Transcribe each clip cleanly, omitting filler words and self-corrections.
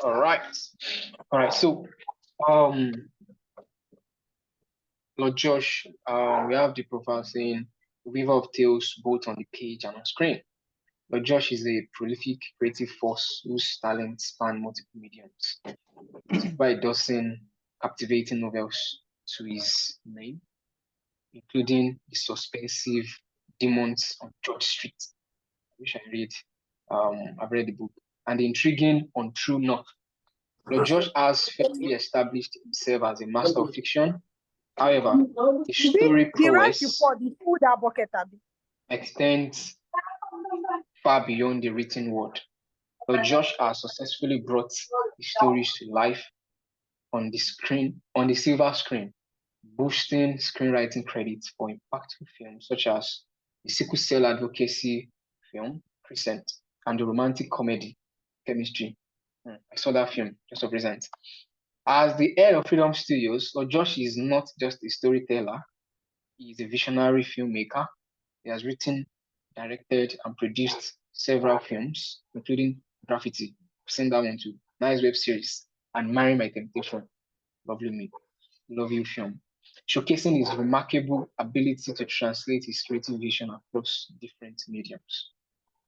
All right. All right. So, um, Lord Josh, we have the profile saying weaver of tales both on the page and on screen. Lord Josh is a prolific creative force whose talents span multiple mediums. By a dozen captivating novels to his name, including the suspensive Demons on George Street, which I read. I've read the book, and the intriguing On True North. Lord George has firmly established himself as a master of fiction. However, his story prowess extends far beyond the written word. Lord George has successfully brought his stories to life on the screen, on the silver screen, boosting screenwriting credits for impactful films such as the sickle cell advocacy film, Crescent, and the romantic comedy, Chemistry. I saw that film just of recent. As the head of Freedom Studios, Lord Josh is not just a storyteller, he is a visionary filmmaker. He has written, directed, and produced several films, including Graffiti, send that one too, nice web series, and Marry My Temptation, lovely me, love you film, showcasing his remarkable ability to translate his creative vision across different mediums.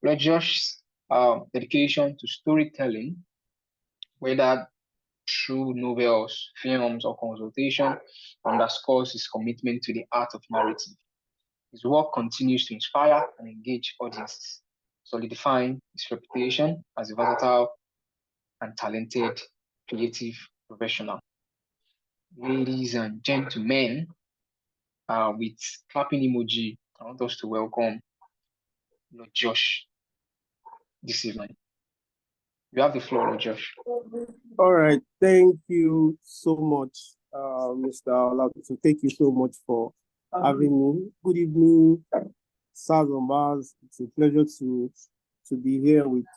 Lord Josh's dedication to storytelling, whether through novels, films, or consultation, underscores his commitment to the art of narrative. His work continues to inspire and engage audiences, solidifying his reputation as a versatile and talented creative professional. Ladies and gentlemen, with clapping emoji, I want us to welcome Lord Josh this evening. You have the floor, Lord Josh. All right, thank you so much, Mr. Olabiso. Thank you so much for having me. Good evening, Saz and Baz. It's a pleasure to be here with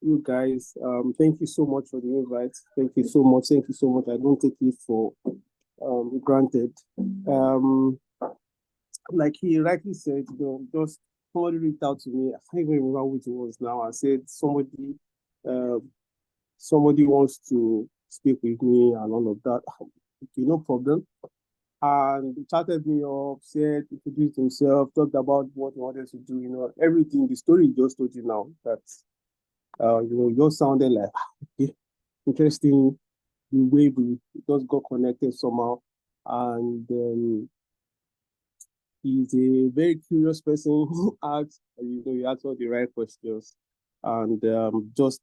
you guys. Thank you so much for the invite. Thank you so much. Thank you so much. I don't take it for granted. Like he rightly said, just somebody reached out to me. I can't even remember who it was now. I said somebody wants to speak with me and all of that. Okay, no problem. And he chatted me up, said, introduced himself, talked about what he wanted to do, everything. The story he just told you now, that, just sounded like, okay, interesting, the way we just got connected somehow. And he's a very curious person who asks, he asks all the right questions. And just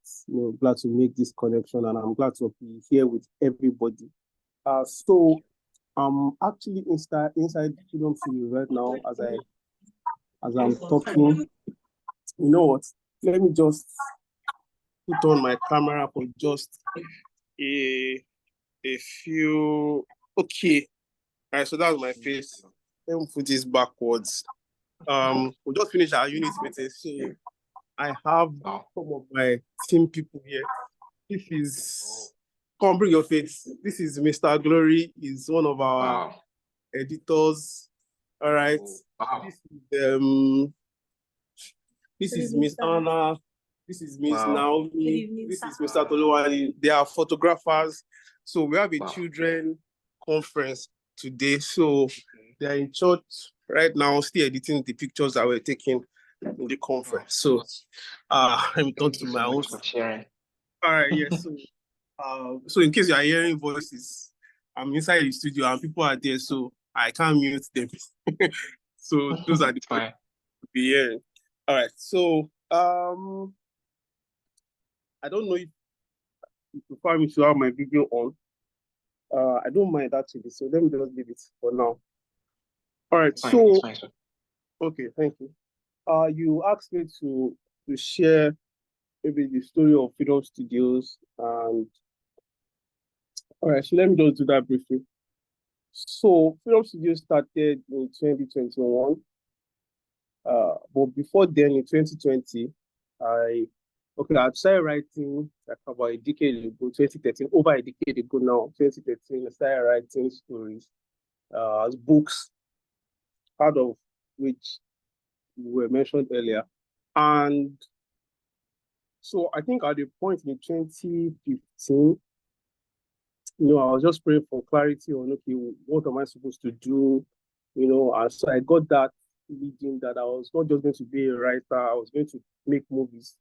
glad to make this connection, and I'm glad to be here with everybody. So I'm actually inside Freedom Studio right now as I'm talking. You know what? Let me just put on my camera for just a few. Okay. All right, so that's my face. Let me put this backwards. We just finished our unit meeting, so I have some of my team people here. This is, come bring your face. This is Mr. Glory. He's one of our editors. All right. Wow. This is Miss Anna. This is Miss Naomi. This is Mr. Toluwani. They are photographers. So we have a children conference today. So they're in church right now, still editing the pictures that we're taking in the conference. So let me turn to my own. All right, yes. So in case you are hearing voices, I'm inside the studio and people are there, so I can't mute them. So those are the points to be hearing. All right. So I don't know if you prefer me to have my video on. I don't mind actually, so let me just leave it for now. All right. So okay, thank you. You asked me to share maybe the story of Freedom Studios, and all right, so let me just do that briefly. So Freedom Studios started in 2021, but before then, in 2020, I started writing like about a decade ago, 2013, over a decade ago now, 2013, I started writing stories as books, part of which were mentioned earlier. And So I think at the point in 2015, I was just praying for clarity on, okay, what am I supposed to do? And so I got that leading that I was not just going to be a writer, I was going to make movies.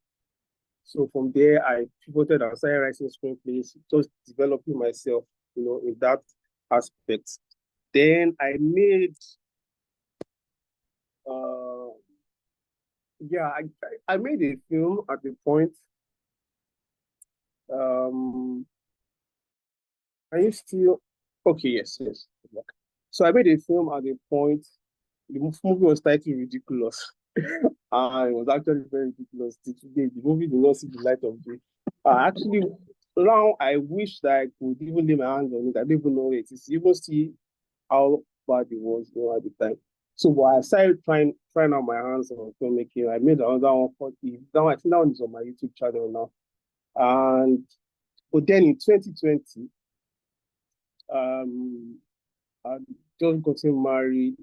So from there, I pivoted and started writing screenplays, just developing myself, in that aspect. Then I made, uh, yeah, I made a film at the point. Um, are you still? Okay, yes, yes. So I made a film at the point. The movie was titled Ridiculous. And it was actually very ridiculous. Today, the movie did not see the light of day. Actually, now I wish that I could even lay my hands on it. I don't even know it. It's even see how bad it was, at the time. So, but I started trying out my hands on filmmaking. I made another one for the now. I think that one is on my YouTube channel now. And but then in 2020, um, I just gotten married,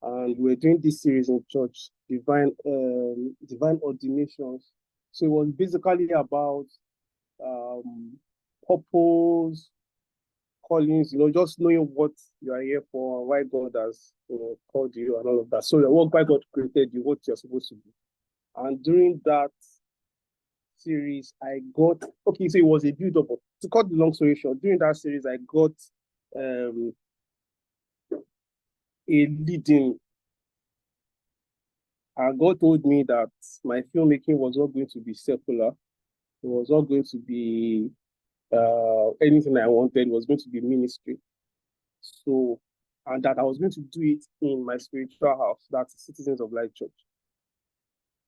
and we're doing this series in church, divine ordinations. So it was basically about um, purpose, callings, just knowing what you are here for and why God has called you and all of that. So why God created you, what you're supposed to do. And during that series, I got okay. So it was a build up. To cut the long story short, during that series, I got um, a leading. And God told me that my filmmaking was not going to be secular. It was not going to be anything I wanted. It was going to be ministry. So, and that I was going to do it in my spiritual house, that's Citizens of Light Church.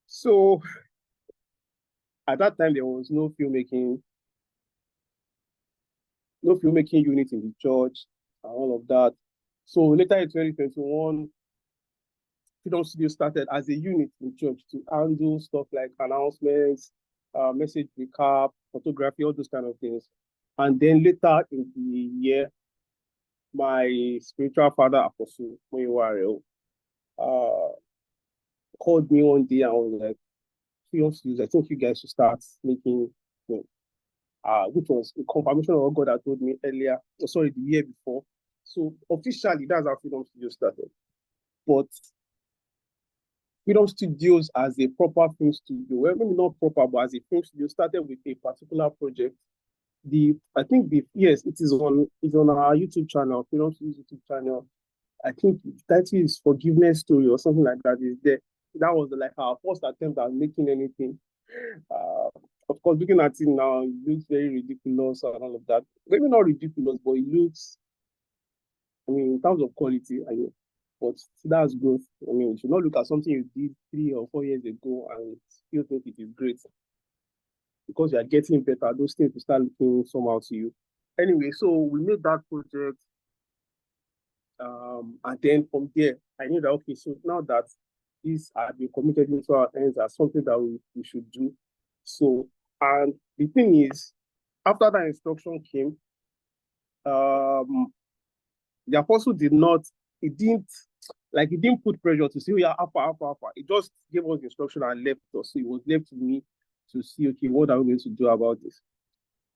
So, at that time, there was no filmmaking unit in the church and all of that. So later in 2021, Freedom Studio started as a unit in church to handle stuff like announcements, message recap, photography, all those kind of things. And then later in the year, my spiritual father, Apostle Moyeware, called me one day and was like, Freedom Studios, I think you guys should start making films. Which was a confirmation of what God had told me earlier, sorry, the year before. So officially, that's how Freedom Studios started. But Freedom Studios as a proper film studio, well, maybe not proper, but as a film studio, started with a particular project. Yes, it's on our YouTube channel, Freedom Studios YouTube channel. I think the title is Forgiveness Story or something like that is there. That was like our first attempt at making anything. Uh, of course, looking at it now, it looks very ridiculous and all of that. Maybe not ridiculous, but it looks, in terms of quality, I know. But that's growth. You should not look at something you did 3 or 4 years ago and still think it is great. Because you are getting better, those things will start looking somehow to you. Anyway, so we made that project. And then from there, I knew that, okay, so now that this had been committed into our hands as something that we should do. So, and the thing is, after that instruction came, um, the apostle he didn't put pressure to say, oh, yeah, alpha. He just gave us the instruction and left us. So it was left to me to see, okay, what are we going to do about this?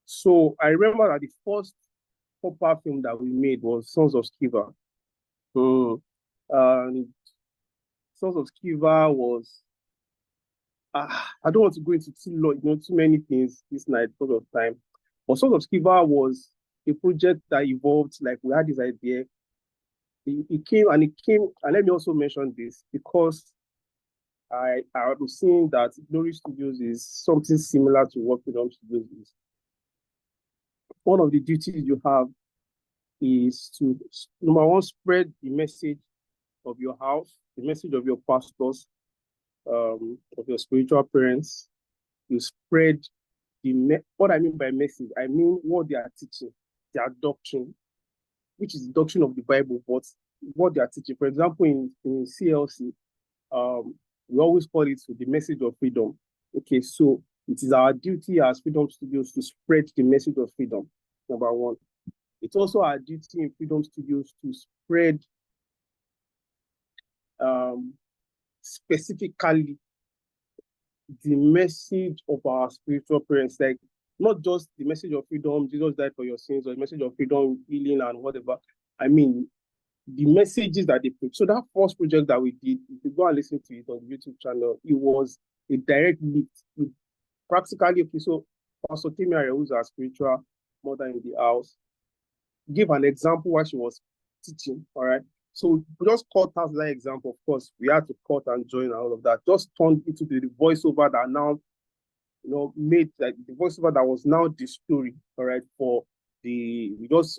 So I remember that the first proper film that we made was Sons of Sceva. And Sons of Sceva was, I don't want to go into too many things this night because of time. But Sons of Sceva was a project that evolved, like we had this idea. It came, and let me also mention this because I was seeing that Glory Studios is something similar to what Freedom Studios is. One of the duties you have is to, number one, spread the message of your house, the message of your pastors, of your spiritual parents. You spread what I mean by message. I mean what they are teaching, their doctrine, which is the doctrine of the Bible, but what they are teaching. For example, in CLC, we always call it the message of freedom. Okay, so it is our duty as Freedom Studios to spread the message of freedom, number one. It's also our duty in Freedom Studios to spread specifically the message of our spiritual parents, like not just the message of freedom, Jesus died for your sins, or the message of freedom, healing, and whatever. I mean, the messages that they put. So that first project that we did, if you go and listen to it on the YouTube channel, it was a direct lift. Practically, okay, so Pastor Timia, who's our spiritual mother in the house, gave an example while she was teaching, all right? So we just cut as that example. Of course, we had to cut and join and all of that. Just turned into the voiceover that now, made like the voiceover that was now the story, all right, for we just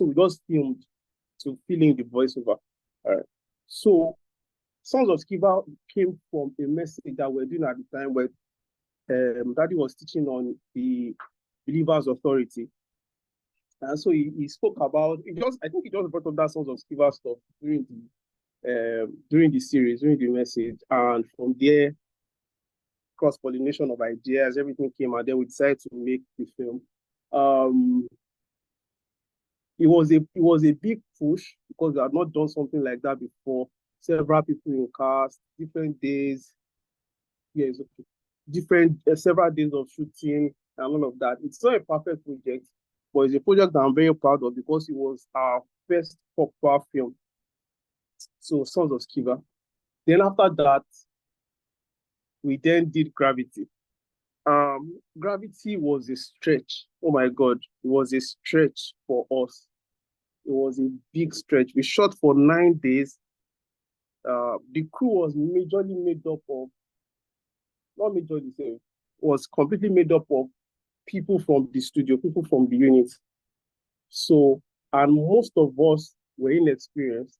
filmed to fill in the voiceover. All right. So Sons of Sceva came from a message that we're doing at the time where Daddy was teaching on the believer's authority. And so he spoke about I think he just brought up that Sons of Sceva stuff during the series, during the message. And from there, cross-pollination of ideas, everything came, and then we decided to make the film. It was a big push because we had not done something like that before. Several people in cast, different days. Yes, okay. Different several days of shooting and all of that. It's not a perfect project, but it's a project that I'm very proud of because it was our first proper film. So Sons of Sceva. Then after that, we then did Gravity. Gravity was a stretch. Oh my God, it was a stretch for us. It was a big stretch. We shot for 9 days. The crew was majorly made up of, not majorly, say, was completely made up of people from the studio, people from the unit. So, and most of us were inexperienced.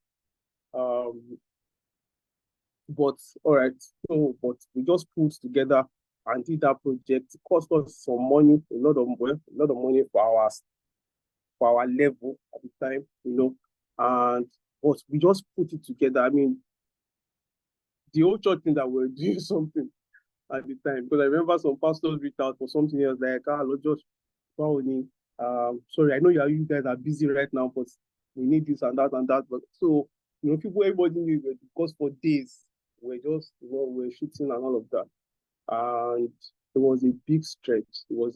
But all right, so but we just pulled together and did that project. It cost us some money, a lot of money for our level at the time, and but we just put it together. I mean, the whole church thing that we were doing something at the time, because I remember some pastors reached out for something else like, just sorry, I know you guys are busy right now, but we need this and that and that. But so everybody knew it because for days we're just we're shooting and all of that. And it was a big stretch. It was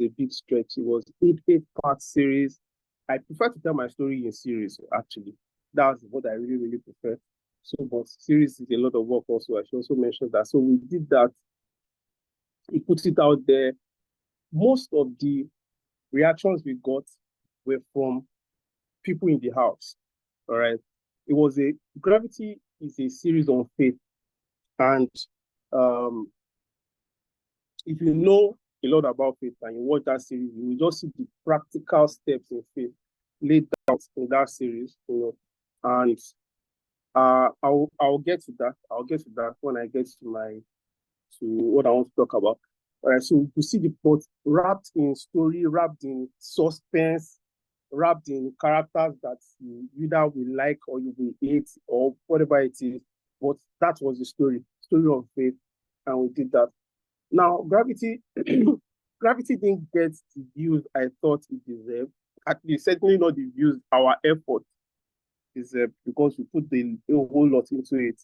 eight-part series. I prefer to tell my story in series, actually. That's what I really, really prefer. So, but series is a lot of work also. I should also mention that. So we did that. He put it out there. Most of the reactions we got were from people in the house. All right. Gravity is a series on faith. And if you know a lot about faith and you watch that series, you will just see the practical steps in faith laid out in that series, And I'll get to that. I'll get to that when I get to what I want to talk about. All right, so you see the plot wrapped in story, wrapped in suspense, wrapped in characters that you either will like or you will hate or whatever it is. But that was the story of faith, and we did that. Now, Gravity didn't get the views I thought it deserved. At least, certainly not the views our effort deserved because we put a whole lot into it.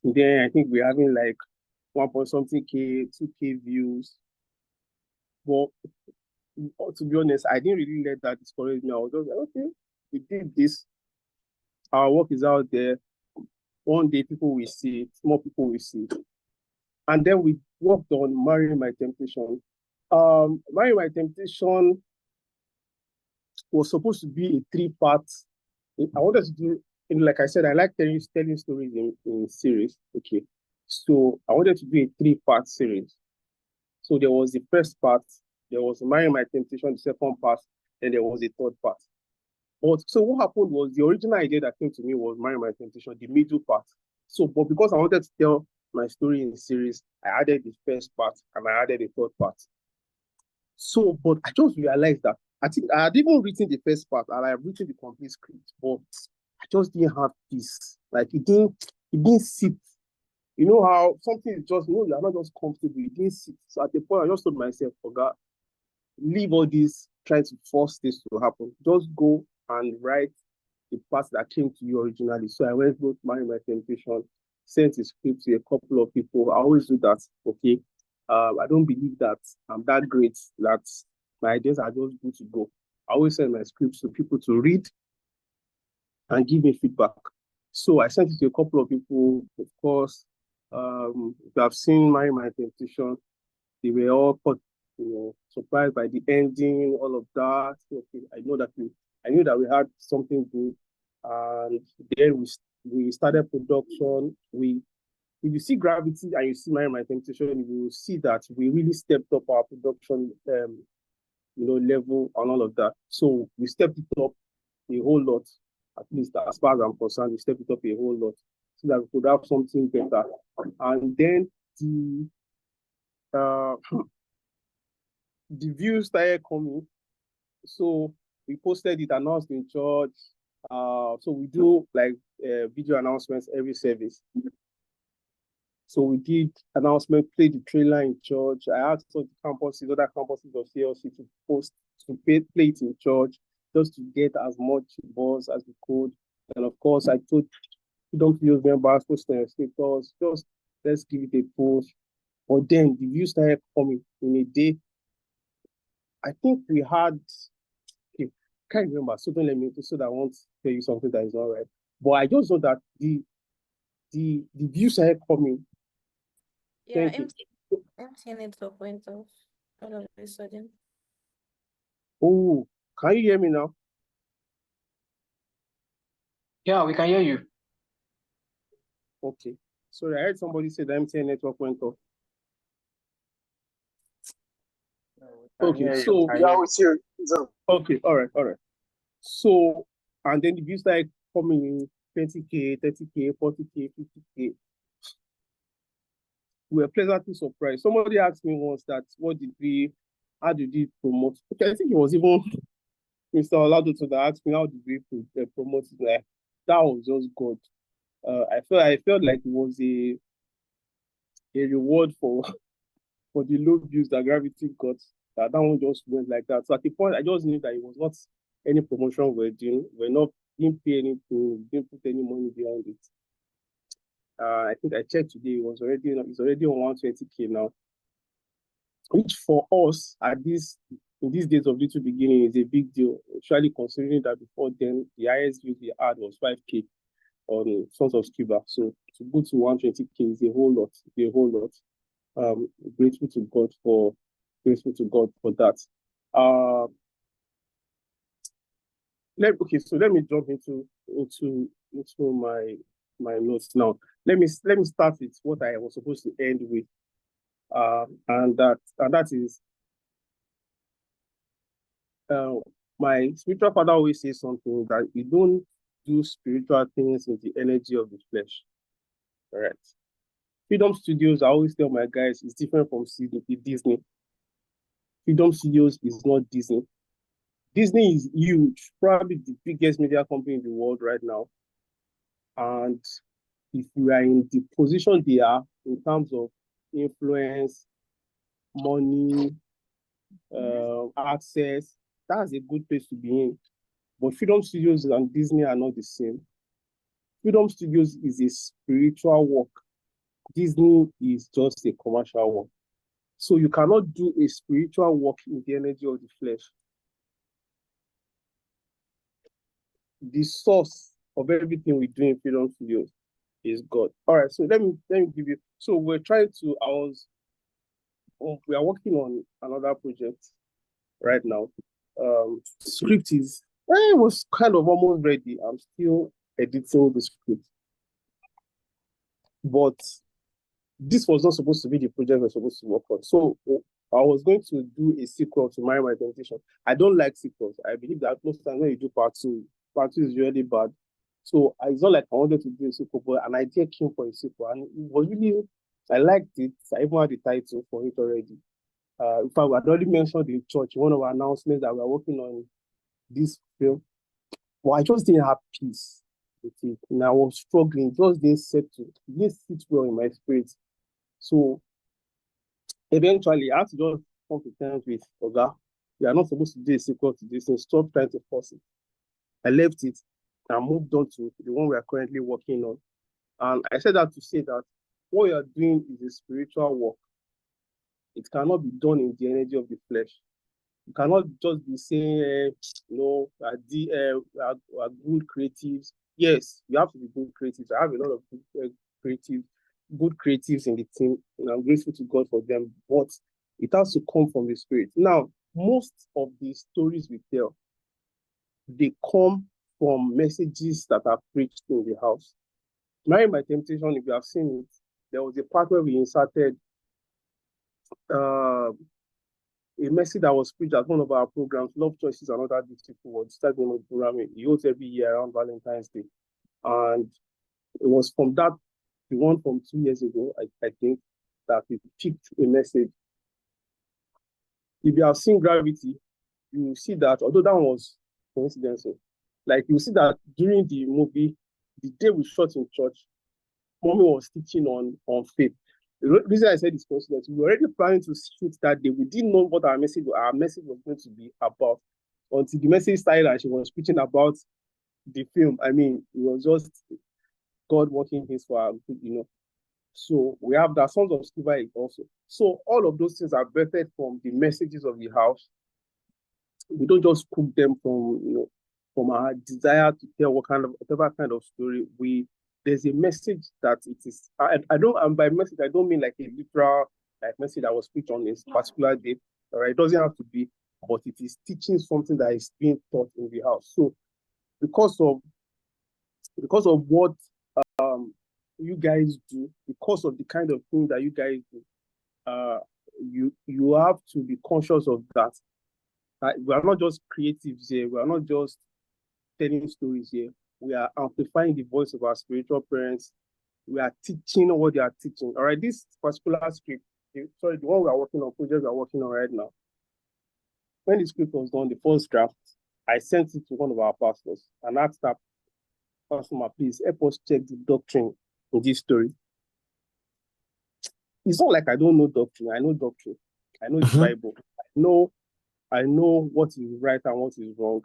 And then I think we're having like 1 point something K, 2K views. But to be honest, I didn't really let that discourage me. I was just like, okay, we did this. Our work is out there. One day people will see it, more people will see it. And then we worked on Marrying My Temptation. Marrying My Temptation was supposed to be a 3-part. I wanted to do, like I said, I like telling stories in series. Okay. So I wanted to do a 3-part series. So there was the first part, there was Marrying My Temptation, the second part, and there was the third part. But so what happened was the original idea that came to me was Marrying My Temptation, the middle part. So, but because I wanted to tell my story in the series, I added the first part and I added the third part. So, but I just realized that I think I had even written the first part and I had written the complete script, but I just didn't have peace. Like it didn't sit. You know how something is just, you're not just comfortable, it didn't sit. So at the point, I just told myself, forget, leave all this, trying to force this to happen. Just go and write the part that came to you originally. So I went to Marry My Temptation, sent the script to a couple of people. I always do that, okay? I don't believe that I'm that great, that my ideas are just good to go. I always send my scripts to people to read and give me feedback. So I sent it to a couple of people. Of course, if you have seen my temptation, they were all caught, surprised by the ending, all of that. Okay, I knew that we had something good, and then we started production. If you see Gravity and you see my temptation, you will see that we really stepped up our production, level and all of that. So we stepped it up a whole lot, at least as far as I'm concerned, we stepped it up a whole lot so that we could have something better. And then uh, the views started coming. So we posted it, announced in church. So we do like video announcements every service. So we did announcement, played the trailer in church. I asked other campuses of CLC to play it in church, just to get as much buzz as we could. And of course, I told Freedom Studios members, post their status, just let's give it a push. But then the views started coming in a day. I think we had, okay, can't remember, so don't let me, so that I won't tell you something that is not right. But I just know that the views started coming. Yeah, Thank you. MTN network went off all of a sudden. Oh, can you hear me now? Yeah, we can hear you. Okay. Sorry, I heard somebody say the MTN network went off. Okay, so yeah, with you. okay, all right. So, and then the views started coming in 20K, 30K, 40K, 50K. We were pleasantly surprised. Somebody asked me once that how did we promote? Okay, I think it was even Mr. Olado that asked me how did we promote it. Like, that was just good. I felt like it was a reward for the low views that Gravity got. That one just went like that. So at the point, I just knew that it was not any promotion we're doing. Didn't pay anything, didn't put any money behind it. I think I checked today. It's already on 120K now, which for us in these days of little beginning is a big deal. Especially considering that before then the highest views we had was 5K on Sons of Scuba. So to go to 120K is a whole lot. Grateful to God for that. So let me jump into my notes now. Let me start with what I was supposed to end with, and that is my spiritual father always says something that you don't do spiritual things in the energy of the flesh. All right. Freedom Studios, I always tell my guys, is different from Disney. Freedom Studios is not Disney. Disney is huge, probably the biggest media company in the world right now. And if you are in the position they are in terms of influence, money, access, that's a good place to be in. But Freedom Studios and Disney are not the same. Freedom Studios is a spiritual work. Disney is just a commercial work. So you cannot do a spiritual work in the energy of the flesh. The source of everything we do in Freedom Studios is God. All right, so let me give you. So we are working on another project right now. Script was kind of almost ready. I'm still editing the script, but this was not supposed to be the project we're supposed to work on. So I was going to do a sequel to My Temptation. I don't like sequels. I believe that most times when you do part two is really bad. So it's not like I wanted to do a sequel, but an idea came for a sequel, and it was really, I liked it. I even had the title for it already. In fact, we had already mentioned in church one of our announcements that we are working on this film. But I just didn't have peace with it, and I was struggling. It just didn't settle. It didn't sit well in my spirit. So eventually, I had to just come to terms with Oga. We are not supposed to do a sequel to this, and stop trying to force it. I left it and moved on to the one we are currently working on. And I said that to say that what you are doing is a spiritual work. It cannot be done in the energy of the flesh. You cannot just be saying, are good creatives. Yes, you have to be good creatives. I have a lot of good creatives in the team, and I'm grateful to God for them. But it has to come from the Spirit. Now, most of the stories we tell, they come from messages that are preached in the house. Marry My Temptation, if you have seen it, there was a part where we inserted a message that was preached at one of our programs, Love Choices and Other Beautiful Words. That's the name of the program. It holds every year around Valentine's Day. And it was from that, the one from 2 years ago, I think, that we picked a message. If you have seen Gravity, you see that, although that was coincidental, like you see that during the movie, the day we shot in church, Mommy was teaching on faith. The reason I said it's coincidence, we were already planning to shoot that day. We didn't know what our message was going to be about until the message started and she was preaching about the film. I mean, it was just God working His for our good, you know. So we have the Sons of Sceva also. So all of those things are birthed from the messages of the house. We don't just cook them from our desire to tell whatever kind of story. There's a message that it is. I don't, and by message I don't mean like a literal message that was preached on this particular day. All right, it doesn't have to be, but it is teaching something that is being taught in the house. So because of what you guys do, because of the kind of thing that you guys do, you have to be conscious of that. We are not just creatives here. We are not just telling stories here. We are amplifying the voice of our spiritual parents. We are teaching what they are teaching. All right, this particular script, the one we are working on, project we are working on right now. When the script was done, the first draft, I sent it to one of our pastors and asked that pastor, please help us check the doctrine in this story. It's not like I don't know doctrine. I know doctrine. I know the Bible. I know what is right and what is wrong.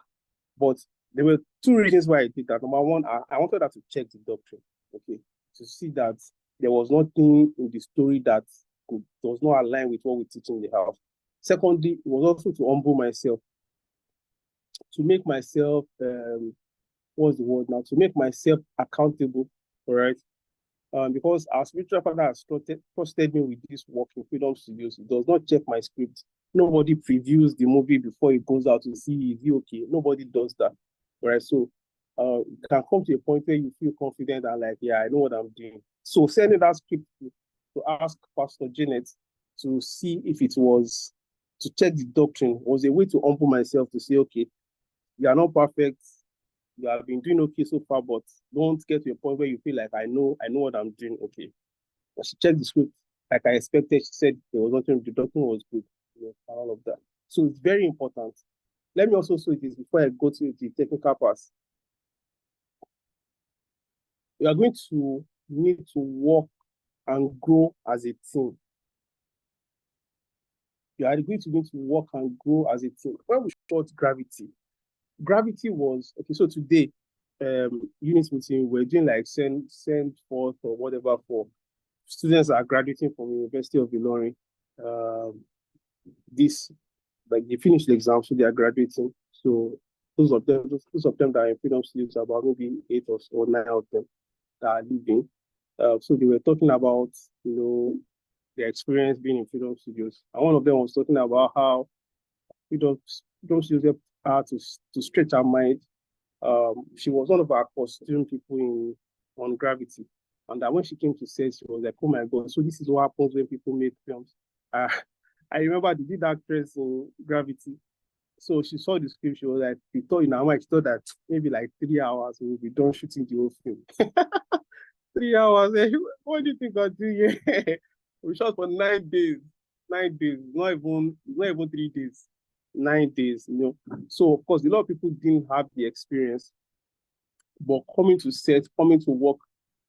But there were two reasons why I did that. Number one, I wanted her to check the doctrine, okay, to see that there was nothing in the story that does not align with what we teach in the house. Secondly, it was also to humble myself, to make myself, what's the word now? To make myself accountable, all right? Because our spiritual father has trusted me with this work in Freedom Studios. He does not check my script. Nobody previews the movie before it goes out to see is it okay. Nobody does that, right? So it can come to a point where you feel confident and like, yeah, I know what I'm doing. So sending that script to ask Pastor Janet to see if it was, to check the doctrine, was a way to humble myself to say, okay, you are not perfect. You have been doing okay so far, but don't get to a point where you feel like I know what I'm doing. Okay. But she checked the script like I expected. She said there was nothing, the document was good, all of that. So it's very important. Let me also say this before I go to the technical part. We are going to need to work and grow as a team. You are going to need to work and grow as a team. When we shot Gravity was, okay, so today, unit meeting, we're doing like send forth or whatever for students that are graduating from University of Ilorin. Like they finished the exam, so they are graduating. So those of them that are in Freedom Studios, about maybe 8 or 9 of them that are leaving. So they were talking about, their experience being in Freedom Studios. And one of them was talking about how Freedom Studios her to stretch her mind. She was one of our costume people on Gravity. And that when she came to set, she was like, oh my God, so this is what happens when people make films. I remember the lead actress in Gravity. So she saw the script, she was like, she thought that maybe like 3 hours we'll be done shooting the whole film. 3 hours, what do you think I'll do here? We shot for 9 days. 9 days, not even 3 days. 9 days, So of course, a lot of people didn't have the experience, but coming to set, coming to work,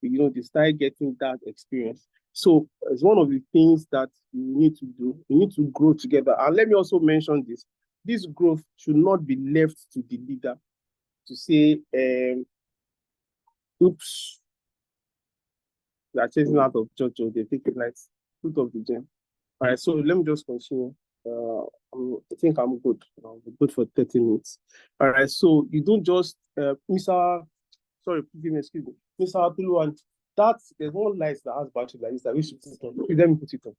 they started getting that experience. So it's one of the things that you need to do. You need to grow together. And let me also mention this. This growth should not be left to the leader to say, oops, they are chasing out of church or they take it like fruit of the gem. All right, so let me just continue. I think I'm good. I'm good for 30 minutes. All right, so you don't just, Mr. Sorry, give me, excuse me. Mr. Abdulu, and there's one light that has battery like this that we should put it on. Okay, let me put it on.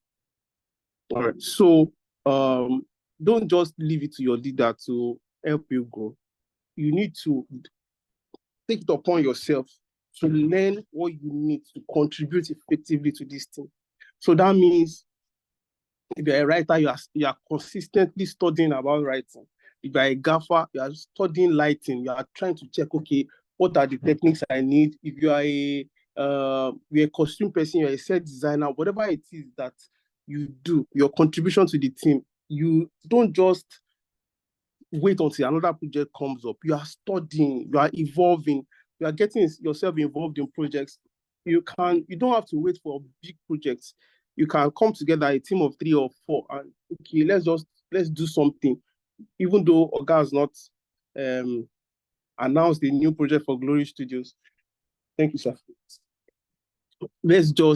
All right, so don't just leave it to your leader to help you grow. You need to take it upon yourself to learn what you need to contribute effectively to this thing. So that means if you're a writer, you are consistently studying about writing. If you're a gaffer, you are studying lighting. You are trying to check, okay, what are the techniques I need? If you are you're a costume person, you're a set designer, whatever it is that you do, your contribution to the team, you don't just wait until another project comes up. You are studying, you are evolving, you are getting yourself involved in projects. You don't have to wait for big projects. You can come together, a team of 3 or 4, and okay, let's do something. Even though Oga has not announced the new project for Glory Studios. Thank you, sir. Let's do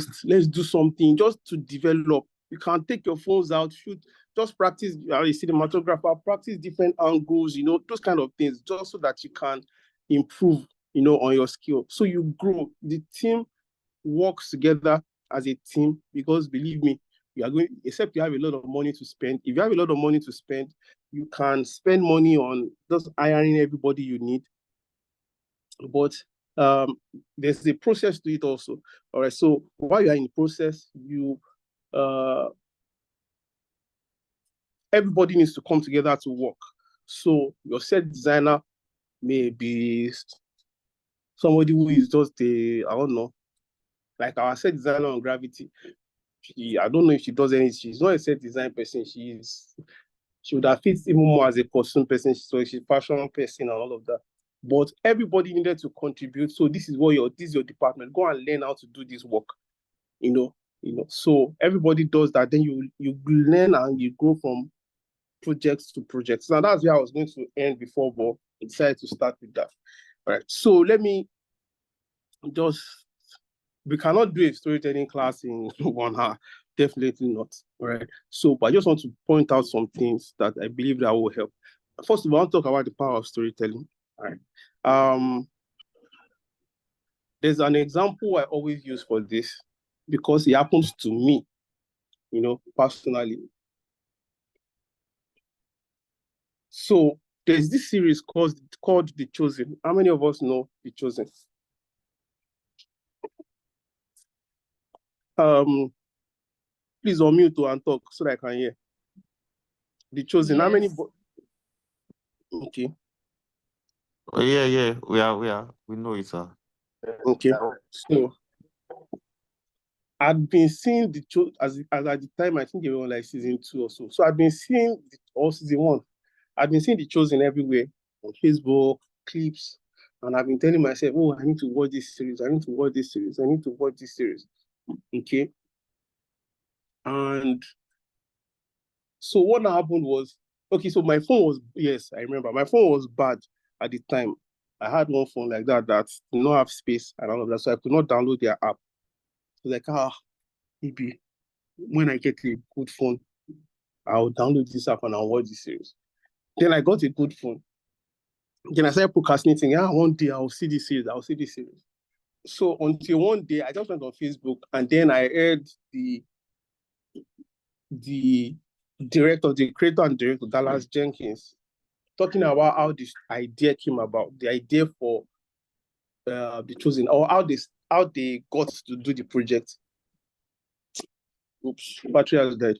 something just to develop. You can take your phones out, shoot, just practice. A cinematographer, practice different angles, those kind of things, just so that you can improve, on your skill. So you grow. The team works together as a team because believe me, except you have a lot of money to spend. If you have a lot of money to spend, you can spend money on just hiring everybody you need. But there's a process to it also. All right. So while you are in the process, everybody needs to come together to work. So your set designer may be somebody who is just I don't know, like our set designer on Gravity. I don't know if she does anything. She's not a set design person. She would have fit even more as a costume person. So she's a fashion person and all of that. But everybody needed to contribute. So this is your department. Go and learn how to do this work. So everybody does that. Then you learn and you grow from projects to projects. Now that's where I was going to end before, but I decided to start with that. All right. So let me we cannot do a storytelling class in 1 hour. Definitely not. All right. So, but I just want to point out some things that I believe that will help. First of all, I'll talk about the power of storytelling. All right. There's an example I always use for this because it happens to me, personally. So there's this series called The Chosen. How many of us know The Chosen? Please unmute and talk so that I can hear. The Chosen. Yes. How many? Okay. Oh, yeah. We know it, sir. Okay. So I'd been seeing The Chosen as at the time, I think they were like season 2 or so. So I'd been seeing all season 1. I'd been seeing The Chosen everywhere on Facebook, clips, and I've been telling myself, oh, I need to watch this series. I need to watch this series. I need to watch this series. Okay. And so what happened was, okay, so my phone was, yes, I remember, my phone was bad at the time. I had one phone like that did not have space and all of that, so I could not download their app. So like, maybe when I get a good phone, I'll download this app and I'll watch the series. Then I got a good phone. Then I started procrastinating. One day I'll see this series. So until one day, I just went on Facebook and then I heard the creator and director, Dallas Jenkins, talking about how this idea came about, the idea for The Chosen, or how they got to do the project. Oops, battery has died.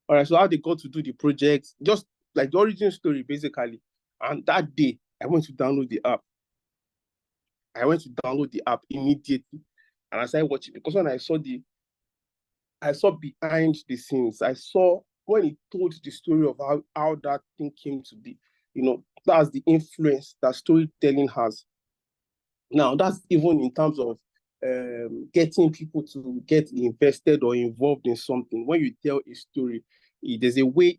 All right, so how they got to do the project, just like the origin story, basically. And that day, I went to download the app. Immediately, and I started watching because when I saw behind the scenes, I saw when he told the story of how that thing came to be. That's the influence that storytelling has. Now, that's even in terms of getting people to get invested or involved in something. When you tell a story, there's a way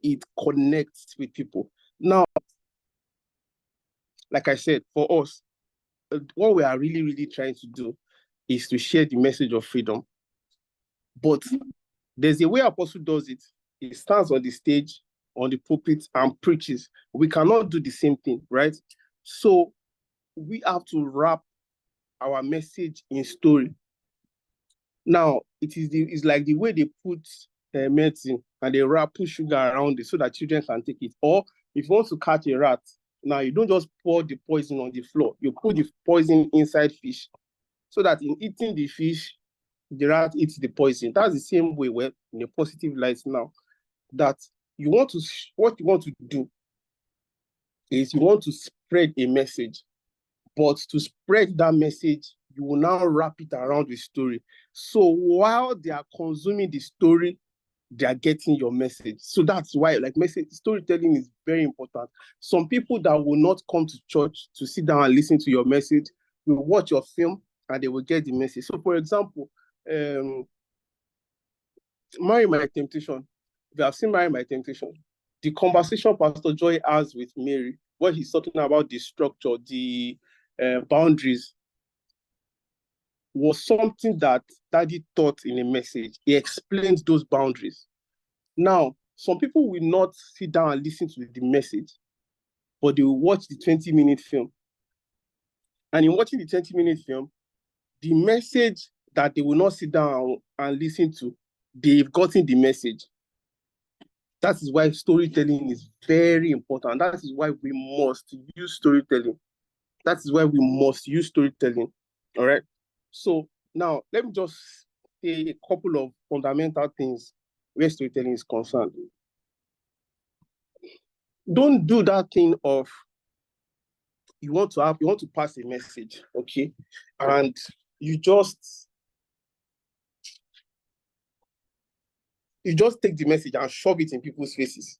it connects with people. Now, like I said, for us, what we are really, really trying to do is to share the message of freedom. But there's a way Apostle does it. He stands on the stage, on the pulpit, and preaches. We cannot do the same thing, right? So we have to wrap our message in story. Now, it's like the way they put medicine and they put sugar around it so that children can take it. Or if you want to catch a rat, now you don't just pour the poison on the floor. You put the poison inside fish so that in eating the fish, the rat eats the poison. That's the same way where in a positive light now, that what you want to do is you want to spread a message. But to spread that message, you will now wrap it around with story. So while they are consuming the story, they are getting your message. So that's why, like, message storytelling is very important. Some people that will not come to church to sit down and listen to your message will watch your film and they will get the message. So, for example, Marry My Temptation. If you have seen Marry My Temptation, the conversation Pastor Joy has with Mary, where he's talking about the structure, the boundaries, was something that Daddy taught in a message. He explained those boundaries. Now, some people will not sit down and listen to the message, but they will watch the 20-minute film. And in watching the 20-minute film, the message that they will not sit down and listen to, they've gotten the message. That is why storytelling is very important. That is why we must use storytelling. That is why we must use storytelling. All right. So now let me just say a couple of fundamental things where storytelling is concerned. Don't do that thing of you want to pass a message, okay, and you just take the message and shove it in people's faces.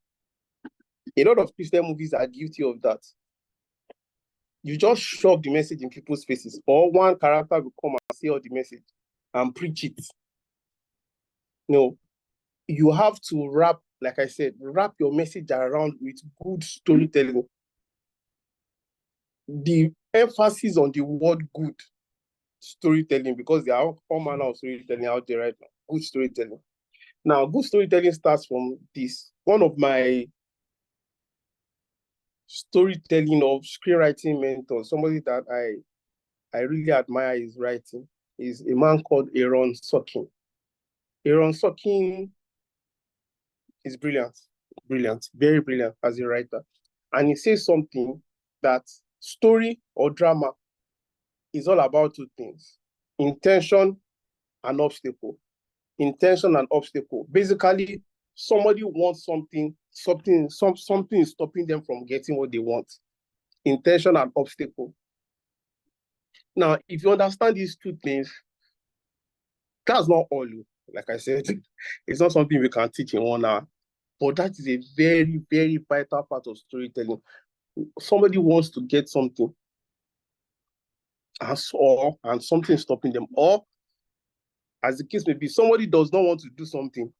A lot of Christian movies are guilty of that. You just shove the message in people's faces, or one character will come and say all the message and preach it. No, you have to wrap, like I said, wrap your message around with good storytelling. The emphasis on the word good storytelling, because there are all manner of storytelling out there right now. Good storytelling. Now, good storytelling starts from this. One of my storytelling or screenwriting mentors, somebody that I really admire his writing, is a man called Aaron Sorkin. Aaron Sorkin is brilliant, very brilliant as a writer. And he says something that story or drama is all about two things: intention and obstacle. Intention and obstacle. Basically, somebody wants something is stopping them from getting what they want. Intention and obstacle. Now, if you understand these two things, that's not all. Like I said, it's not something we can teach in 1 hour, but that is a very, very vital part of storytelling. Somebody wants to get something, and something is stopping them, or as the case may be, somebody does not want to do something,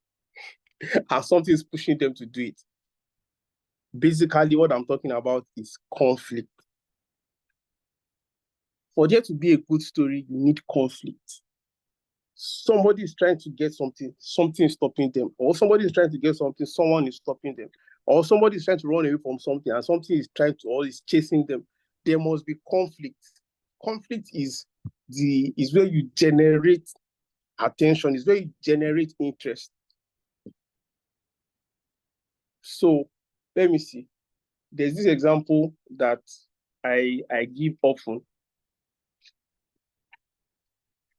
and something is pushing them to do it. Basically, what I'm talking about is conflict. For there to be a good story, you need conflict. Somebody is trying to get something is stopping them. Or somebody is trying to get something, someone is stopping them. Or somebody is trying to run away from something, and something is or is chasing them. There must be conflict. Conflict is where you generate attention, is where you generate interest. So let me see. There's this example that I give often.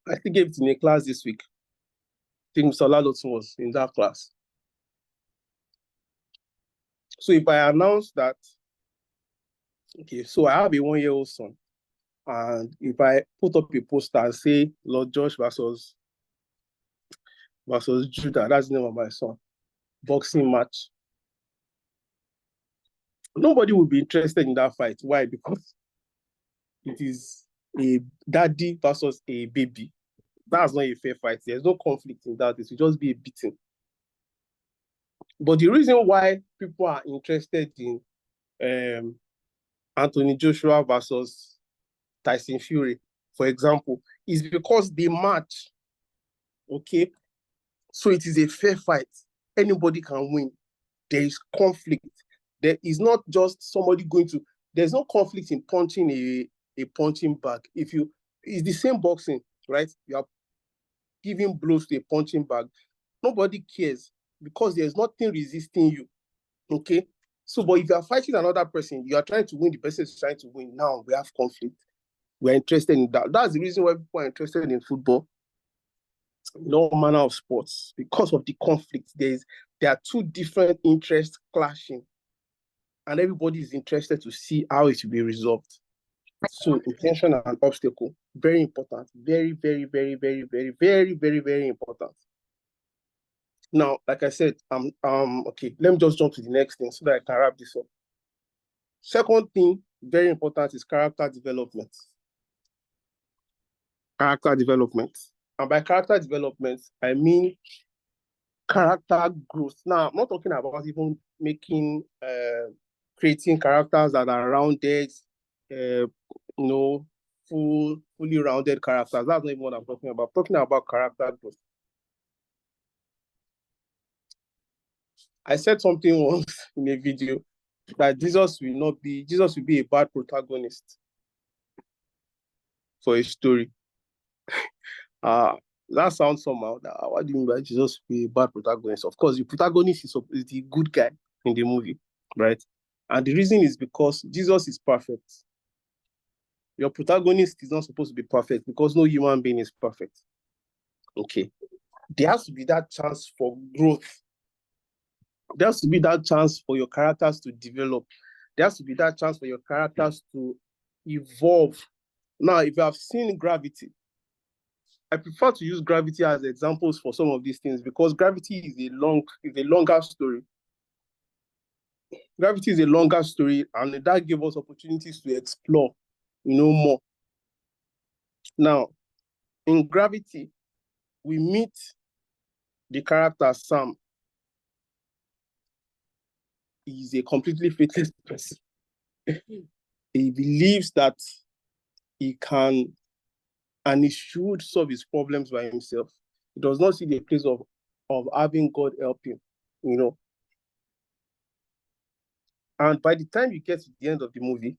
I think I gave it in a class this week. I think Mr. Lalotun was in that class. So if I announce that, okay, so I have a 1-year-old son, and if I put up a poster and say Lord Josh versus Judah, that's the name of my son, boxing match, nobody will be interested in that fight. Why? Because it is a daddy versus a baby. That's not a fair fight. There's no conflict in that. It will just be a beating. But the reason why people are interested in Anthony Joshua versus Tyson Fury for example, is because they match. Okay, so it is a fair fight. Anybody can win. There is conflict. There is not just somebody going to. There's no conflict in punching a punching bag. It's the same boxing, right? You are giving blows to a punching bag. Nobody cares because there's nothing resisting you. Okay. So, but if you are fighting another person, you are trying to win, the person is trying to win. Now we have conflict. We're interested in that. That's the reason why people are interested in football, in all manner of sports, because of the conflict. There are two different interests clashing, and everybody is interested to see how it will be resolved. So intention and obstacle, very important. Very, very, very, very, very, very, very, very important. Now, like I said, okay, let me just jump to the next thing so that I can wrap this up. Second thing, very important, is character development. Character development. And by character development, I mean character growth. Now, I'm not talking about even making, creating characters that are rounded, fully rounded characters. That's not even what I'm talking about. I'm talking about character growth. I said something once in a video that Jesus will be a bad protagonist for a story. That sounds somehow. What do you mean by Jesus will be a bad protagonist? Of course, the protagonist is the good guy in the movie, right? And the reason is because Jesus is perfect. Your protagonist is not supposed to be perfect because no human being is perfect. Okay. There has to be that chance for growth. There has to be that chance for your characters to develop. There has to be that chance for your characters to evolve. Now, if you have seen Gravity, I prefer to use Gravity as examples for some of these things because Gravity is a longer story. Gravity is a longer story, and that gave us opportunities to explore, more. Now, in Gravity, we meet the character Sam. He's a completely faithless person. He believes that he can and he should solve his problems by himself. He does not see the place of having God help him, And by the time you get to the end of the movie,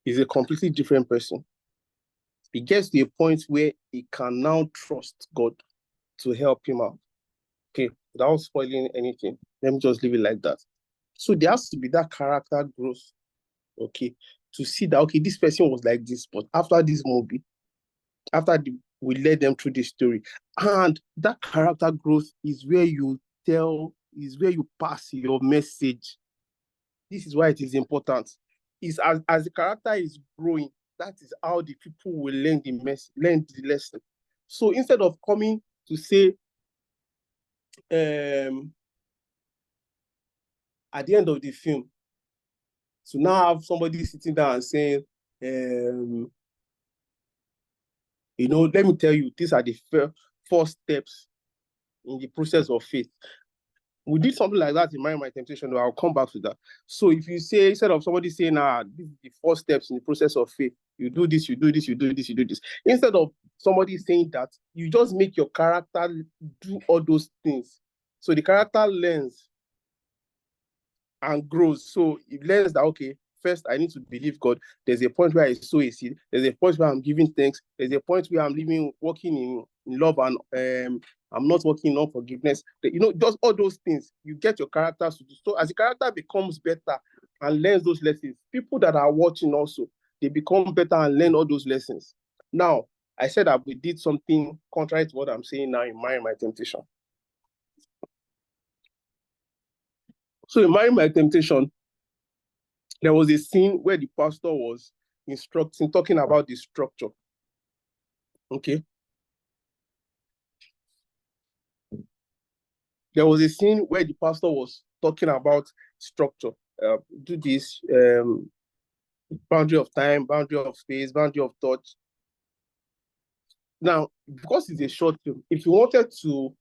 he's a completely different person. He gets to a point where he can now trust God to help him out. Okay, without spoiling anything, let me just leave it like that. So there has to be that character growth, okay, to see that, okay, this person was like this, but after this movie, we led them through this story. And that character growth is where you pass your message. This is why it is important. Is as the character is growing, that is how the people will learn the lesson. So instead of coming to say, at the end of the film, to now have somebody sitting down and saying, let me tell you, these are the first steps in the process of faith. We did something like that in Marry My Temptation, though I'll come back to that. So if you say, instead of somebody saying, this is the first steps in the process of faith, you do this, you do this, you do this, you do this. Instead of somebody saying that, you just make your character do all those things. So the character learns and grows. So it learns that, okay, first I need to believe God. There's a point where I sow a seed. There's a point where I'm giving thanks. There's a point where I'm working in love, and I'm not working in unforgiveness. Just all those things. You get your characters to do. So as the character becomes better and learns those lessons, people that are watching also, they become better and learn all those lessons. Now, I said that we did something contrary to what I'm saying now in Marry My Temptation. So in Marry My Temptation, there was a scene where the pastor was talking about the structure. Okay. There was a scene where the pastor was talking about structure. Do this, boundary of time, boundary of space, boundary of touch. Now, because it's a short film, if you wanted to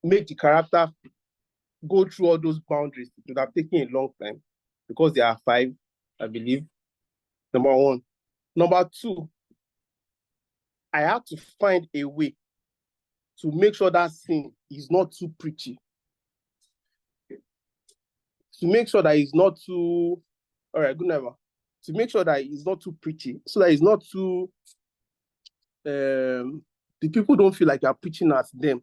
make the character go through all those boundaries, it would have taken a long time because there are 5, I believe. Number 1. Number two, I have to find a way to make sure that scene is not too preachy. To make sure that it's not too, all right, good night, ma. To make sure that it's not too preachy, so that it's not too, the people don't feel like you're preaching at them.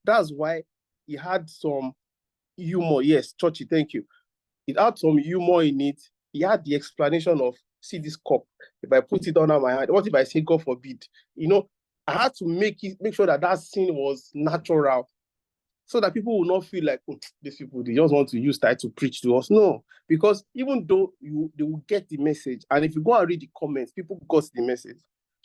That's why he had some humor. Yes, Churchy, thank you. It had some humor in it. He had the explanation of, see this cup, if I put it under my hand, what if I say God forbid? You know, I had to make sure that that scene was natural, so that people will not feel like, oh, these people, they just want to use that to preach to us. No, because even though they will get the message, and if you go and read the comments, people got the message,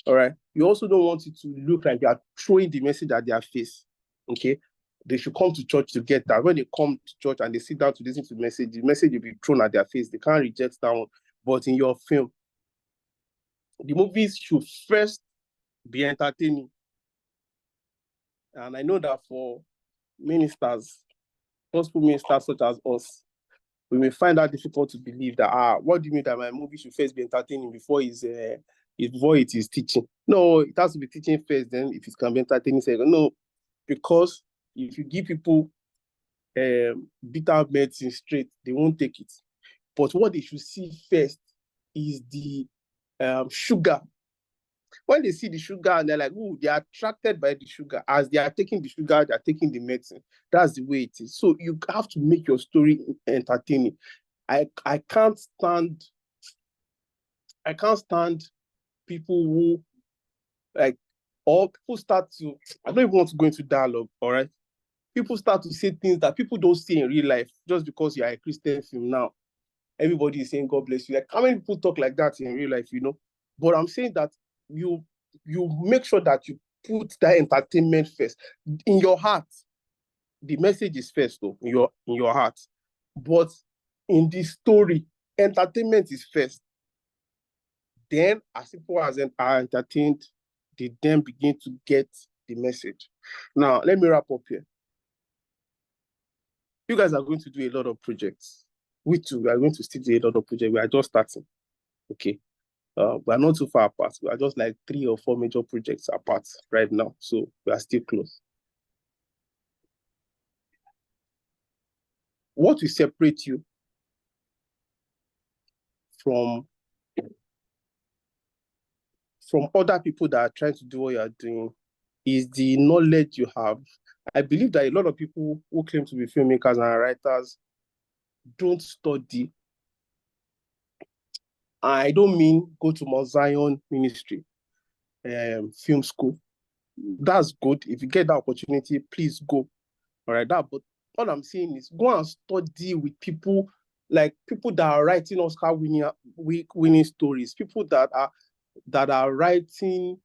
all right? You also don't want it to look like you are throwing the message at their face, okay? They should come to church to get that. When they come to church and they sit down to listen to the message will be thrown at their face. They can't reject that one. But in your film, the movies should first be entertaining. And I know that for ministers, gospel ministers such as us, we may find that difficult to believe that, what do you mean that my movie should first be entertaining before it is teaching? No, it has to be teaching first, then if it can be entertaining second. No, because if you give people bitter medicine straight, they won't take it. But what they should see first is the sugar. When they see the sugar and they're like, oh, they are attracted by the sugar. As they are taking the sugar, they are taking the medicine. That's the way it is. So you have to make your story entertaining. I can't stand people who like, or people start to, I don't even want to go into dialogue, all right? People start to say things that people don't say in real life just because you are a Christian film now. Everybody is saying God bless you. Like, how many people talk like that in real life, you know? But I'm saying that you make sure that you put that entertainment first. In your heart, the message is first, though, in your heart. But in the story, entertainment is first. Then, as people are entertained, they then begin to get the message. Now, let me wrap up here. You guys are going to do a lot of projects. We too, we are going to still do a lot of projects. We are just starting, okay? We are not too far apart. We are just like 3 or 4 major projects apart right now. So we are still close. What will separate you from other people that are trying to do what you are doing is the knowledge you have. I believe that a lot of people who claim to be filmmakers and writers don't study. I don't mean go to Mount Zion Ministry, film school. That's good. If you get that opportunity, please go. All right, but all I'm saying is go and study with people, like people that are writing Oscar winning stories, people that are writing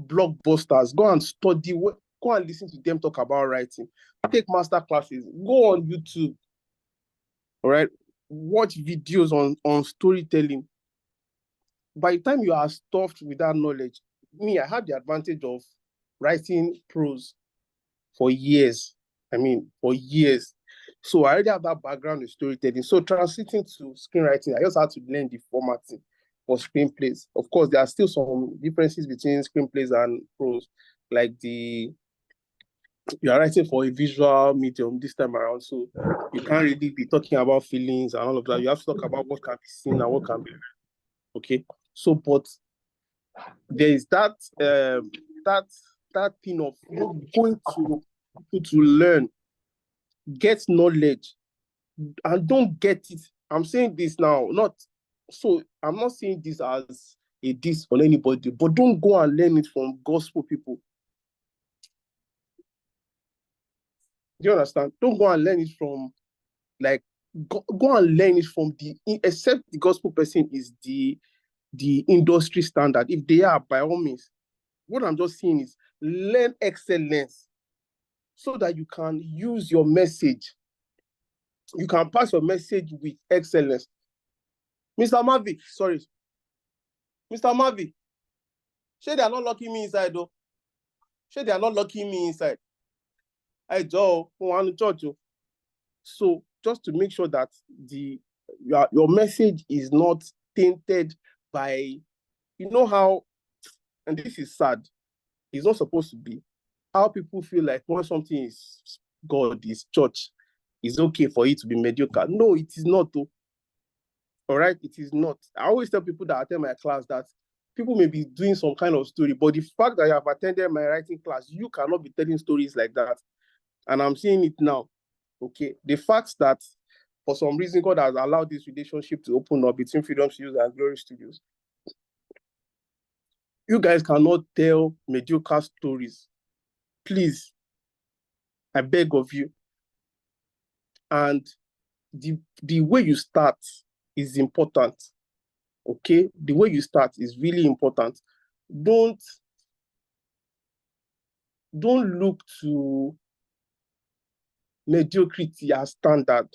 blockbusters. Go and study, go and listen to them talk about writing. Take master classes, go on YouTube. All right, watch videos on storytelling. By the time you are stuffed with that knowledge, I had the advantage of writing prose for years. For years. So I already have that background in storytelling. So transiting to screenwriting, I just had to learn the formatting for screenplays. Of course, there are still some differences between screenplays and prose, like you are writing for a visual medium this time around, so you can't really be talking about feelings and all of that. You have to talk about what can be seen and what can be, okay? So, but there is that thing of going to people to learn, get knowledge, and don't get it. I'm saying this now, I'm not saying this as a diss on anybody, but don't go and learn it from gospel people. Do you understand? Don't go and learn it from, like, go and learn it from except the gospel person is the industry standard. If they are, by all means, what I'm just saying is learn excellence so that you can use your message. You can pass your message with excellence. Mr. Mavi, sorry. Mr. Mavi, they are not locking me inside, though. They are not locking me inside. Hey, Joe, church. So just to make sure that your message is not tainted by, you know how, and this is sad, it's not supposed to be, how people feel like when something is God, is church, it's okay for it to be mediocre. No, it is not, though. All right, it is not. I always tell people that attend my class that people may be doing some kind of story, but the fact that you have attended my writing class, you cannot be telling stories like that. And I'm seeing it now. Okay, the fact that for some reason God has allowed this relationship to open up between Freedom Studios and Glory Studios, you guys cannot tell mediocre stories. Please, I beg of you. And the way you start is important. Okay, the way you start is really important. Don't look to mediocrity as standard.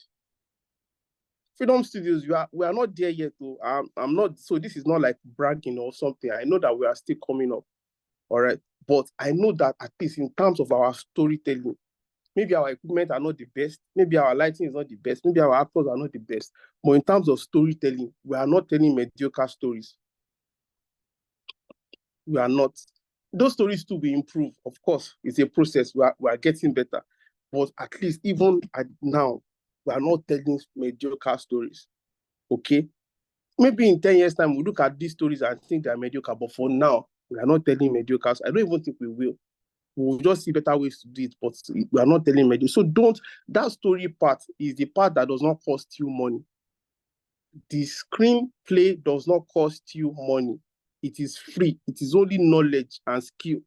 Freedom Studios, we are not there yet, though. I'm not, so this is not like bragging or something. I know that we are still coming up, all right? But I know that at least in terms of our storytelling, maybe our equipment are not the best, maybe our lighting is not the best, maybe our actors are not the best, but in terms of storytelling, we are not telling mediocre stories. We are not. Those stories too will improve, of course. It's a process. We are getting better. But at least even now, we are not telling mediocre stories. Okay? Maybe in 10 years' time, we look at these stories and think they're mediocre. But for now, we are not telling mediocre. I don't even think we will. We'll just see better ways to do it, but we are not telling mediocre. So that story part is the part that does not cost you money. The screenplay does not cost you money. It is free. It is only knowledge and skill.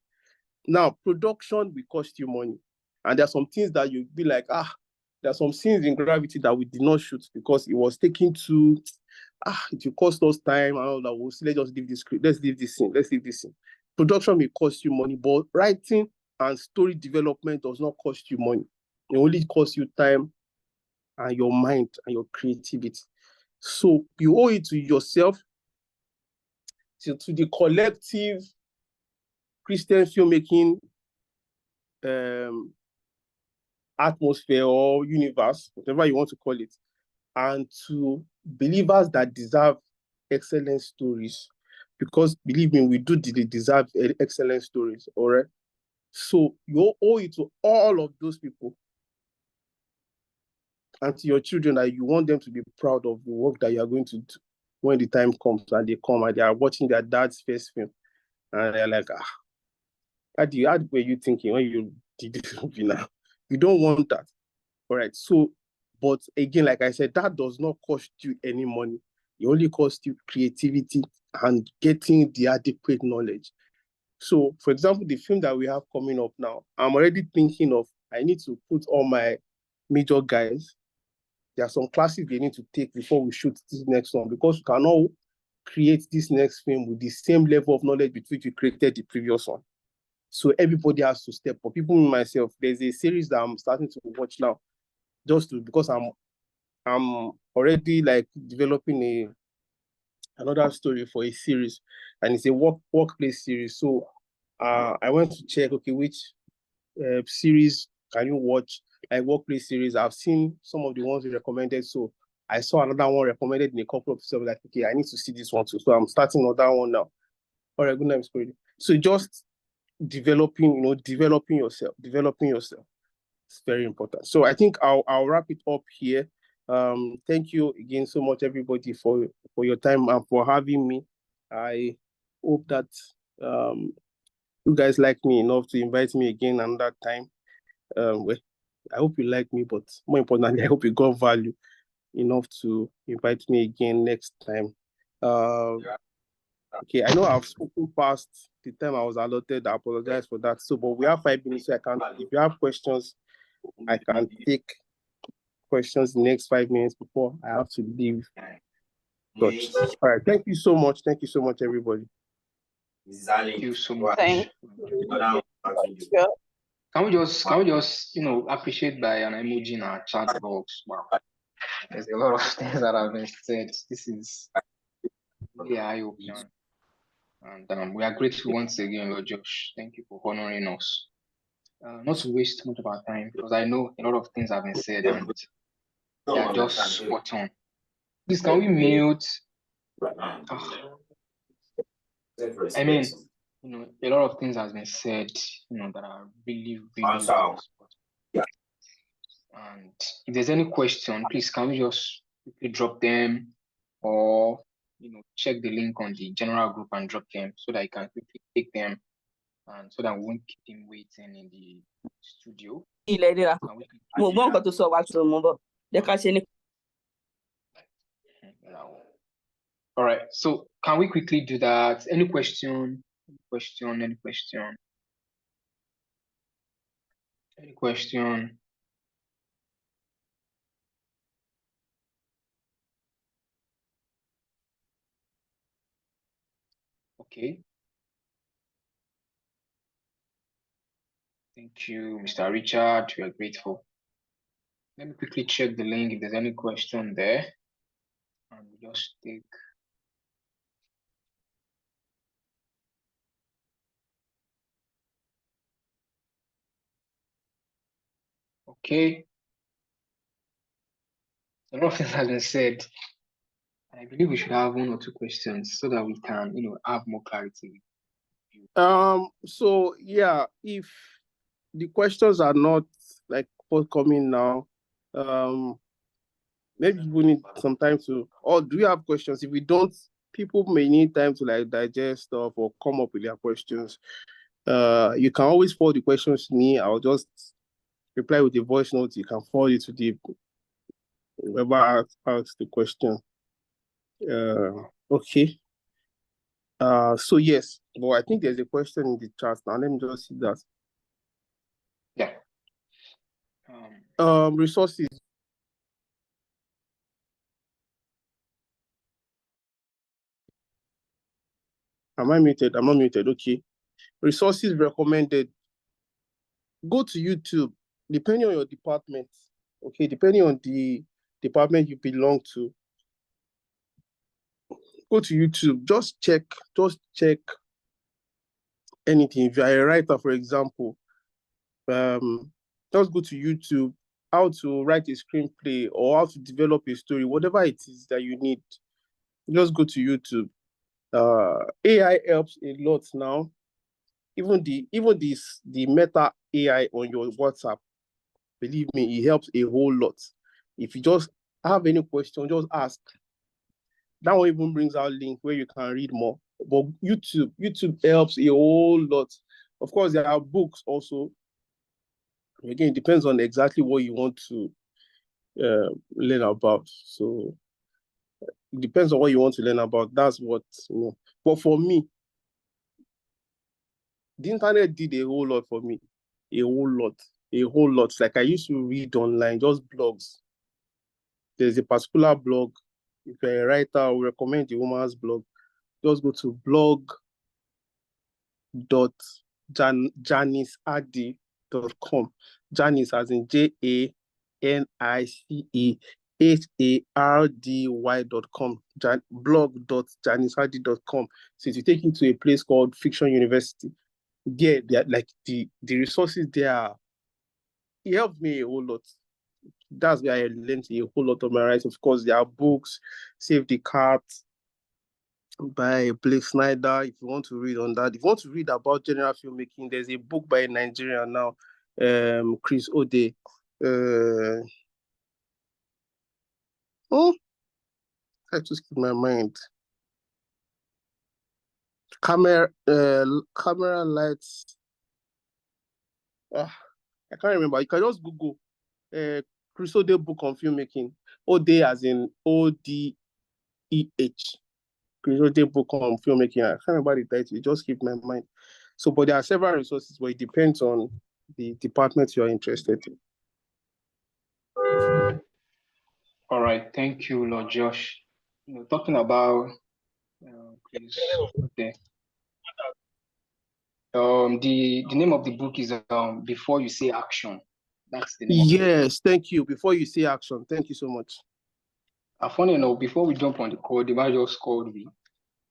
Now, production will cost you money. And there are some things that you'll be like, there are some scenes in Gravity that we did not shoot because it was taking to, it will cost us time and all that. We'll say, let's just leave this script. Let's leave this scene. Production may cost you money, but writing and story development does not cost you money. It only costs you time and your mind and your creativity. So you owe it to yourself, to the collective Christian filmmaking atmosphere or universe, whatever you want to call it, and to believers that deserve excellent stories. Because believe me, we do deserve excellent stories, all right? So you owe it to all of those people and to your children that you want them to be proud of the work that you are going to do when the time comes and they come and they are watching their dad's first film and they're like, how were you thinking when you did this movie now? You don't want that. All right. So, but again, like I said, that does not cost you any money. It only costs you creativity and getting the adequate knowledge. So, for example, the film that we have coming up now, I'm already thinking of, I need to put all my major guys. There are some classes they need to take before we shoot this next one because we cannot create this next film with the same level of knowledge with which we created the previous one. So everybody has to step up. People, myself, there's a series that I'm starting to watch now, because I'm already like developing another story for a series, and it's a workplace series. So I went to check, okay, which series can you watch, like workplace series. I've seen some of the ones you recommended, so I saw another one recommended in a couple of episodes. Like, okay, I need to see this one too. So I'm starting another one now. All right, good night, Miss. So just developing yourself. It's very important. So I think I'll wrap it up here. Thank you again so much, everybody, for your time and for having me. I hope that you guys like me enough to invite me again another time. Well, I hope you like me, but more importantly, I hope you got value enough to invite me again next time. Okay, I know I've spoken past the time I was allotted. I apologize for that. So, but we have 5 minutes, so if you have questions, I can take questions in the next 5 minutes before I have to leave. All right, thank you so much. Thank you so much, everybody. Thank you so much. Thank you. Can we just appreciate by an emoji in our chat box? Wow. There's a lot of things that have been said. This is really eye-opening. And we are grateful once again, Lord Josh. Thank you for honoring us. Not to waste much of our time, because I know a lot of things have been said and they are just spot on. Please, can we mute? I mean, a lot of things has been said, that are really, really nice. And if there's any question, please can we just quickly drop them, or check the link on the general group and drop them so that I can quickly take them, and so that we won't keep him waiting in the studio. All right, so can we quickly do that? Any question? Any question? Any question? Any question? Okay. Thank you, Mr. Richard. We are grateful. Let me quickly check the link if there's any question there. And we just take. Okay. A lot of things has been said. And I believe we should have one or two questions so that we can, have more clarity. So yeah, if the questions are not like forthcoming now, maybe people need some time to, or do you have questions? If we don't, people may need time to like digest stuff or come up with their questions. You can always forward the questions to me. I'll just reply with a voice note. You can forward it to the whoever asks the question. Okay. So yes, but I think there's a question in the chat now. Let me just see that. Yeah. Resources. Am I muted? I'm not muted. Okay. Resources recommended. Go to YouTube, depending on your department. Okay, depending on the department you belong to. Go to YouTube. Just check anything. If you are a writer, for example, just go to YouTube. How to write a screenplay or how to develop a story, whatever it is that you need. Just go to YouTube. AI helps a lot now. Even the Meta AI on your WhatsApp, believe me, it helps a whole lot. If you just have any question, just ask. That one even brings out link where you can read more. But YouTube helps a whole lot. Of course, there are books also. Again, it depends on exactly what you want to learn about. So it depends on what you want to learn about. That's what, But for me, the internet did a whole lot for me. A whole lot. Like I used to read online, just blogs. There's a particular blog. If you're a writer, I would recommend the woman's blog. Just go to blog.janicehardy.com. Janice as in JANICEHARDY.com. Blog.janicehardy.com. So it will take you to a place called Fiction University. There, like the resources there, it helped me a whole lot. That's where I learned a whole lot of my writing. Of course, there are books, Save the Cat by Blake Snyder, if you want to read on that. If you want to read about general filmmaking, there's a book by a Nigerian now, Chris Ode. I just keep my mind. Camera lights. I can't remember. You can just Google Chris Ode book on filmmaking. Ode as in ODEH. Chris Ode book on filmmaking. I can't remember the title. It just keep my mind. So, but there are several resources, but it depends on the department you are interested in. All right, thank you, Lord Josh. Talking about Chris Ode. The name of the book is Before You Say Action. That's the name. Yes, thank you. Before You Say Action. Thank you so much. Funny enough, before we jump on the call, the man just called me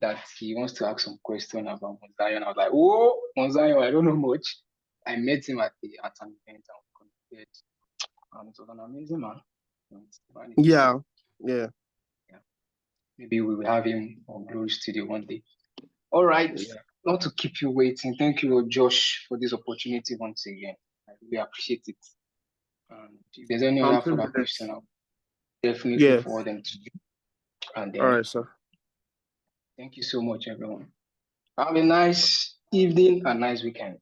that he wants to ask some question about Mount Zion. I was like, "Oh, Mount Zion, I don't know much." I met him at an event and we connected. It was an amazing man. Yeah. Maybe we will have him on Glory Studio one day. All right. Yeah. Not to keep you waiting. Thank you, Josh, for this opportunity once again. I really appreciate it. If there's any I'm other further privileged. question, I'll definitely Yes. forward them to you. And All then right, sir. thank you so much, everyone. Have a nice evening and nice weekend.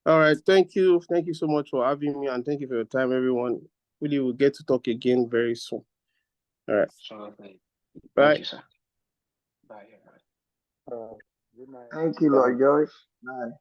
All right. Thank you. Thank you so much for having me, and thank you for your time, everyone. Really, we'll get to talk again very soon. All right. Sure. Bye. Thank you, sir. Bye. Good night. Thank you, Lord Josh. Bye.